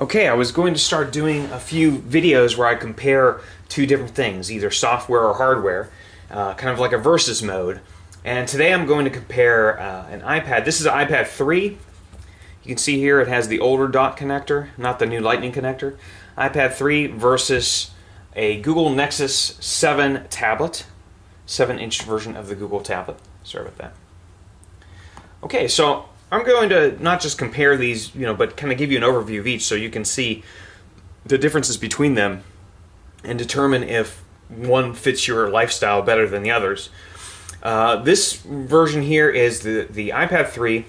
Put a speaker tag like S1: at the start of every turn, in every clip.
S1: Okay, I was going to start doing a few videos where I compare two different things, either software or hardware, kind of like a versus mode. And today I'm going to compare an iPad. This is an iPad 3. You can see here it has the older dot connector, not the new lightning connector. iPad 3 versus a Google Nexus 7 tablet, 7-inch version of the Google tablet. Sorry about that. Okay, so I'm going to not just compare these, but kind of give you an overview of each so you can see the differences between them and determine if one fits your lifestyle better than the others. This version here is the iPad 3.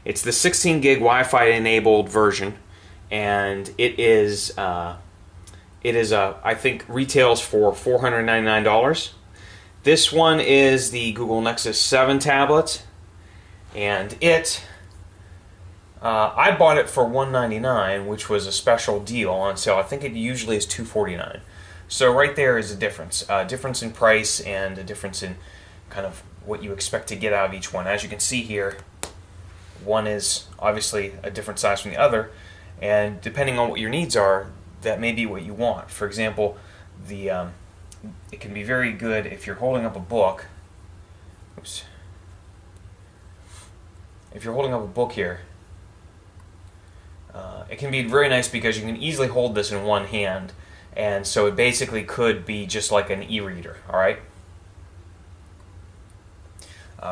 S1: It's the 16 gig Wi-Fi enabled version, and it is I think retails for $499. This one is the Google Nexus 7 tablet. And I bought it for $199, which was a special deal on sale. I think it usually is $249. So right there is a difference in price and a difference in kind of what you expect to get out of each one. As you can see here, one is obviously a different size from the other, and depending on what your needs are, that may be what you want. For example, it can be very good if you're holding up a book. Oops. If you're holding up a book here, it can be very nice because you can easily hold this in one hand, and so it basically could be just like an e-reader, all right?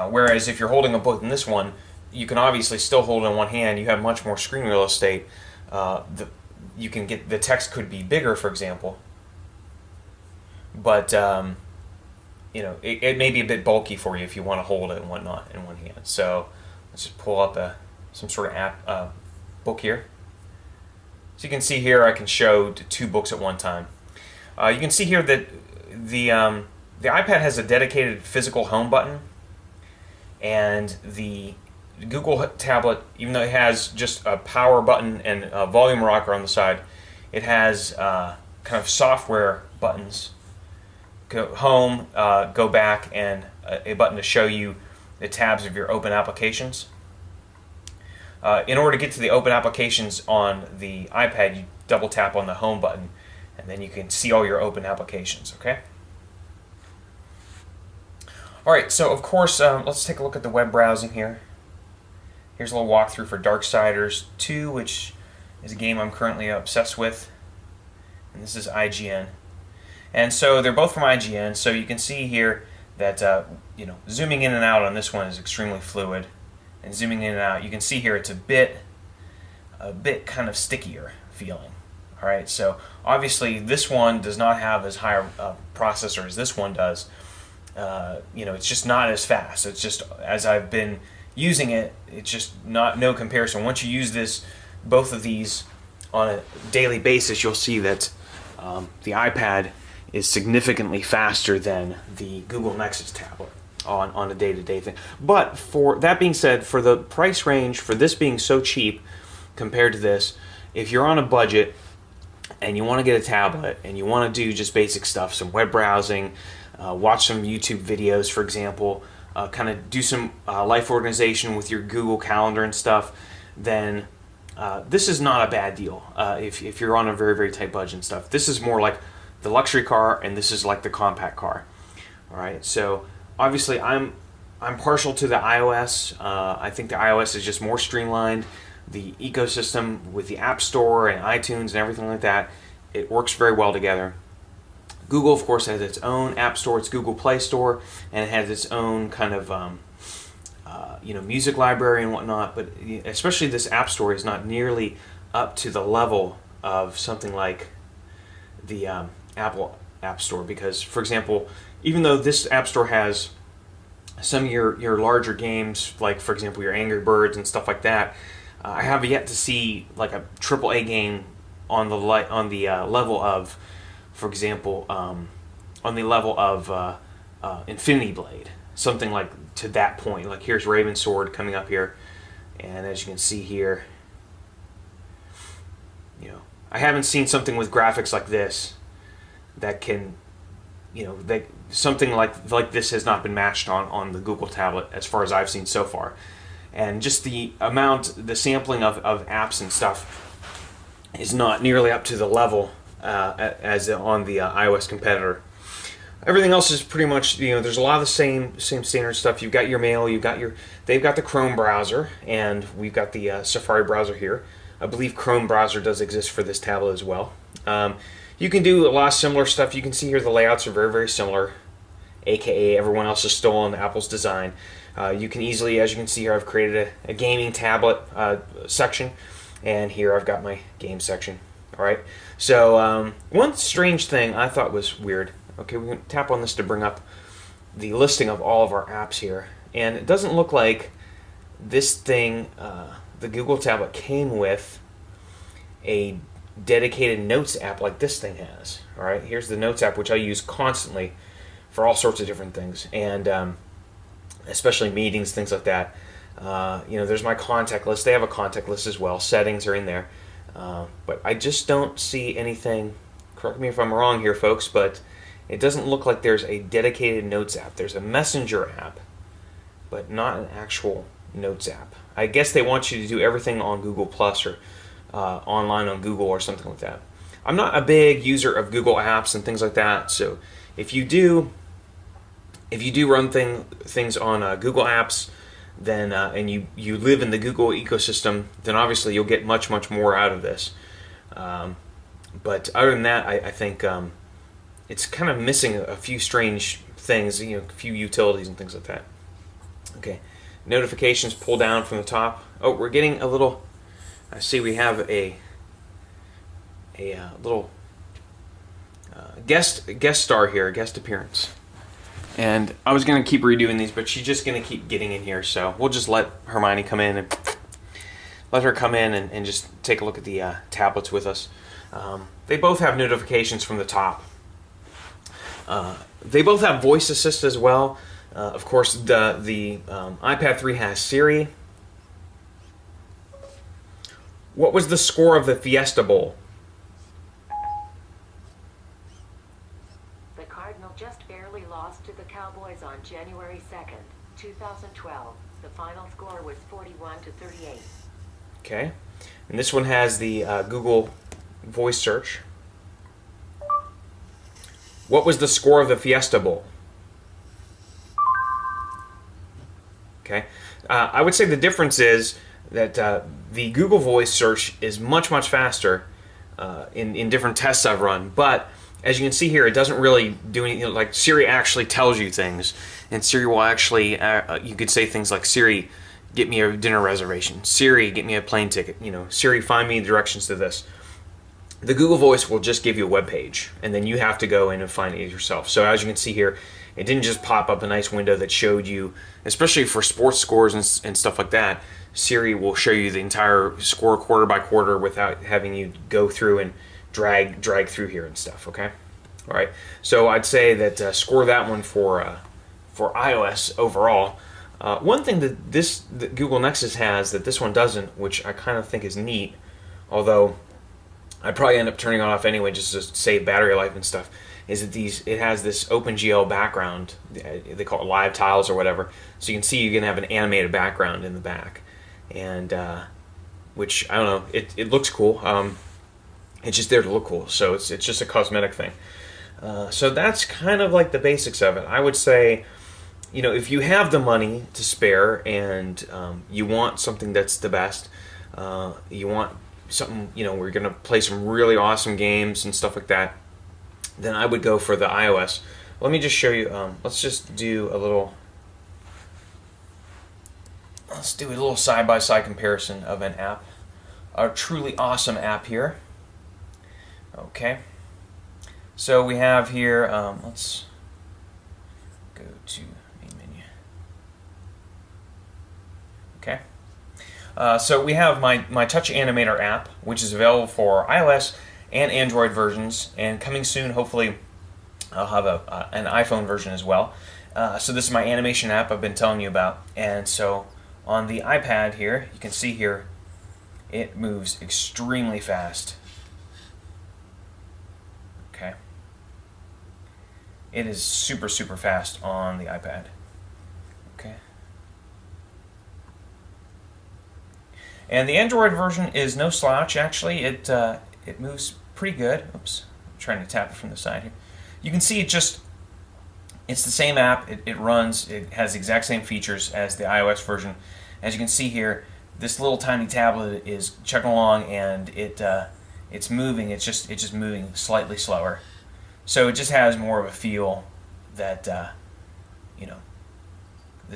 S1: Whereas if you're holding a book in this one, you can obviously still hold it in one hand. You have much more screen real estate. You can get the text could be bigger, for example, but it may be a bit bulky for you if you want to hold it and whatnot in one hand. So let's just pull up some sort of book here. So you can see here I can show two books at one time. You can see here that the iPad has a dedicated physical home button, and the Google tablet, even though it has just a power button and a volume rocker on the side, it has kind of software buttons. Go home, go back, and a button to show you the tabs of your open applications. In order to get to the open applications on the iPad, you double tap on the home button, and then you can see all your open applications, okay? Alright, so of course, let's take a look at the web browsing here. Here's a little walkthrough for Darksiders 2, which is a game I'm currently obsessed with. And this is IGN. And so they're both from IGN, so you can see here that zooming in and out on this one is extremely fluid, and zooming in and out, you can see here it's a bit kind of stickier feeling. All right, so obviously this one does not have as high a processor as this one does. It's just not as fast. It's just, as I've been using it, it's just no comparison. Once you use both of these on a daily basis, you'll see that the iPad is significantly faster than the Google Nexus tablet on a day-to-day thing. But for that being said, for the price range, for this being so cheap compared to this, if you're on a budget and you want to get a tablet and you want to do just basic stuff, some web browsing, watch some YouTube videos, for example, kind of do some life organization with your Google Calendar and stuff, then this is not a bad deal if you're on a very, very tight budget and stuff. This is more like the luxury car, and this is like the compact car. All right, so obviously I'm partial to the iOS. I think the iOS is just more streamlined. The ecosystem with the App Store and iTunes and everything like that, it works very well together. Google, of course, has its own App Store, its Google Play Store, and it has its own kind of music library and whatnot. But especially this App Store is not nearly up to the level of something like the Apple App Store, because, for example, even though this App Store has some of your larger games, like, for example, your Angry Birds and stuff like that, I have yet to see like a AAA game on the level of, for example, on the level of Infinity Blade, something like to that point. Like here's Raven Sword coming up here, and as you can see here, I haven't seen something with graphics like this that can, something like this has not been matched on the Google tablet as far as I've seen so far. And just the sampling of apps and stuff is not nearly up to the level as on the iOS competitor. Everything else is pretty much, there's a lot of the same standard stuff. You've got your mail, they've got the Chrome browser, and we've got the Safari browser here. I believe Chrome browser does exist for this tablet as well. You can do a lot of similar stuff. You can see here the layouts are very, very similar, aka everyone else has stolen Apple's design. You can easily, as you can see here, I've created a gaming tablet section, and here I've got my game section. All right. So one strange thing I thought was weird. Okay, we can tap on this to bring up the listing of all of our apps here, and it doesn't look like this thing, the Google tablet, came with a dedicated Notes app like this thing has. All right, here's the Notes app, which I use constantly for all sorts of different things, and especially meetings, things like that. There's my contact list. They have a contact list as well. Settings are in there, but I just don't see anything. Correct me if I'm wrong here, folks, but it doesn't look like there's a dedicated Notes app. There's a Messenger app, but not an actual Notes app. I guess they want you to do everything on Google Plus or online on Google or something like that. I'm not a big user of Google Apps and things like that, so if you do run things on Google Apps, then and you live in the Google ecosystem, then obviously you'll get much more out of this. But other than that, I think it's kind of missing a few strange things, a few utilities and things like that. Okay, notifications pull down from the top. Oh, we're getting a little. I see we have a little guest star here, a guest appearance. And I was going to keep redoing these, but she's just going to keep getting in here, so we'll just let Hermione come in and let her come in and just take a look at the tablets with us. They both have notifications from the top. They both have voice assist as well. Of course, the iPad 3 has Siri. What was the score of the Fiesta Bowl?
S2: The Cardinal just barely lost to the Cowboys on January 2nd, 2012. The final score was 41-38.
S1: Okay. And this one has the Google voice search. What was the score of the Fiesta Bowl? Okay. I would say the difference is that the Google voice search is much faster in different tests I've run, but as you can see here, it doesn't really do anything. Like Siri actually tells you things, and Siri will actually, you could say things like, Siri, get me a dinner reservation. Siri, get me a plane ticket. Siri, find me directions to this. The Google Voice will just give you a web page, and then you have to go in and find it yourself. So as you can see here, it didn't just pop up a nice window that showed you, especially for sports scores and stuff like that, Siri will show you the entire score quarter by quarter without having you go through and drag through here and stuff, okay? All right, so I'd say that score that one for iOS overall. One thing that Google Nexus has that this one doesn't, which I kind of think is neat, although I'd probably end up turning it off anyway just to save battery life and stuff, is that it has this OpenGL background. They call it live tiles or whatever. So you can see you can have an animated background in the back, and which I don't know, it looks cool. It's just there to look cool, so it's just a cosmetic thing. So that's kind of like the basics of it. I would say, if you have the money to spare and you want something that's the best, you want something, where you're going to play some really awesome games and stuff like that, then I would go for the iOS. Let me just show you, let's do a little side-by-side comparison of an app. A truly awesome app here. Okay. So we have here, let's go to main menu. Okay. So we have my Touch Animator app, which is available for iOS and Android versions, and coming soon, hopefully, I'll have an iPhone version as well. So this is my animation app I've been telling you about, and so on the iPad here, you can see here, it moves extremely fast. Okay. It is super fast on the iPad. Okay. And the Android version is no slouch. Actually, it moves pretty good. Oops, I'm trying to tap it from the side here. You can see it's the same app. It runs. It has the exact same features as the iOS version. As you can see here, this little tiny tablet is chugging along, and it's moving. It's just moving slightly slower. So it just has more of a feel that the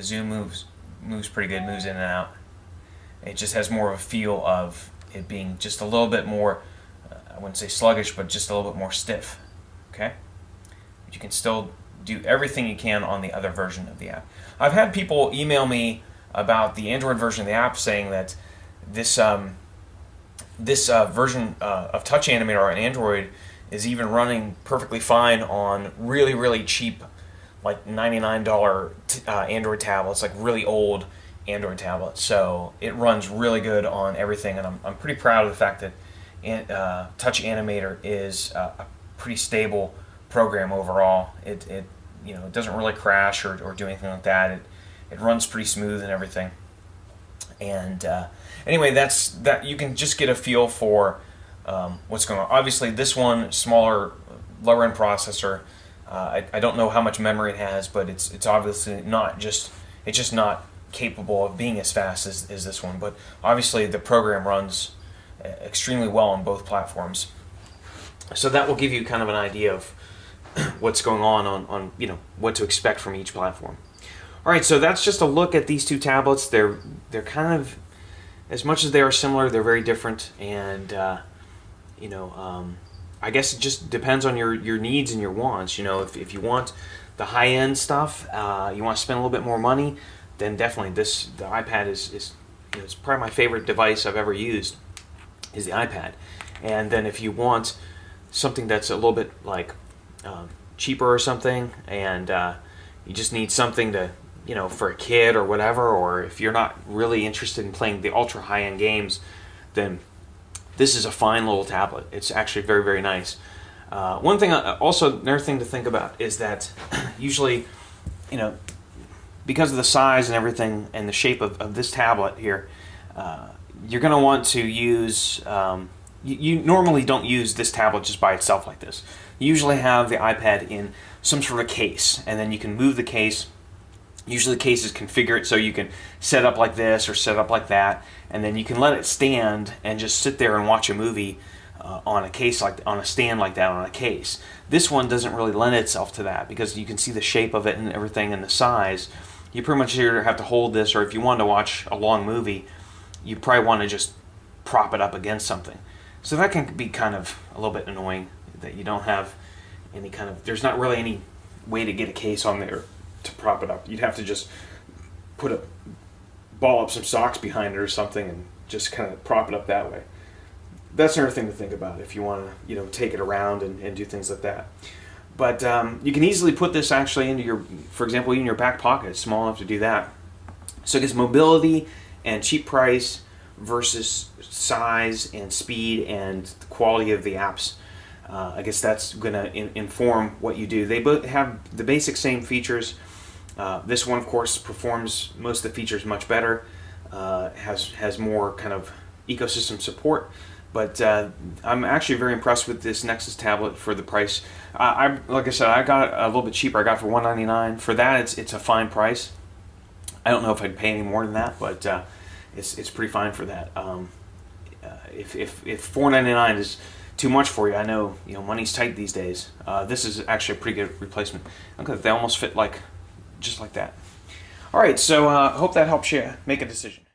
S1: zoom moves pretty good, moves in and out. It just has more of a feel of it being just a little bit more, I wouldn't say sluggish, but just a little bit more stiff. Okay? But you can still do everything you can on the other version of the app. I've had people email me about the Android version of the app saying that this version of Touch Animator on Android is even running perfectly fine on really, really cheap, like $99 Android tablets, like really old Android tablets. So it runs really good on everything, and I'm pretty proud of the fact that Touch Animator is a pretty stable program overall. It doesn't really crash or do anything like that. It runs pretty smooth and everything. And anyway, that you can just get a feel for what's going on. Obviously, this one, smaller, lower end processor. I don't know how much memory it has, but it's obviously it's just not capable of being as fast as this one. But obviously, the program runs extremely well on both platforms. So that will give you kind of an idea of what's going on what to expect from each platform. All right, so that's just a look at these two tablets. They're kind of, as much as they are similar, they're very different, and I guess it just depends on your needs and your wants. If you want the high end stuff, you want to spend a little bit more money, then definitely the iPad is it's probably my favorite device I've ever used is the iPad. And then if you want something that's a little bit like cheaper or something, and you just need something to for a kid or whatever, or if you're not really interested in playing the ultra high end games, then this is a fine little tablet. It's actually very, very nice. One thing, another thing to think about is that usually, because of the size and everything and the shape of this tablet here, you're going to want to use, you normally don't use this tablet just by itself like this. You usually have the iPad in some sort of case, and then you can move the case. Usually the case is configured so you can set up like this or set up like that, and then you can let it stand and just sit there and watch a movie on a stand like that on a case. This one doesn't really lend itself to that because you can see the shape of it and everything and the size. You pretty much either have to hold this, or if you want to watch a long movie, you probably want to just prop it up against something. So that can be kind of a little bit annoying that you don't have there's not really any way to get a case on there to prop it up. You'd have to just ball up some socks behind it or something and just kind of prop it up that way. That's another thing to think about if you want to take it around and do things like that. But you can easily put this actually into for example, in your back pocket. It's small enough to do that. So it gets mobility and cheap price versus size and speed and the quality of the apps. I guess that's going to inform what you do. They both have the basic same features. This one, of course, performs most of the features much better. Has more kind of ecosystem support. But I'm actually very impressed with this Nexus tablet for the price. Like I said, I got it a little bit cheaper. I got it for $199. For that, it's a fine price. I don't know if I'd pay any more than that, but it's pretty fine for that. If $499 is too much for you, I know money's tight these days. This is actually a pretty good replacement. Look, they almost fit just like that. All right, so I hope that helps you make a decision.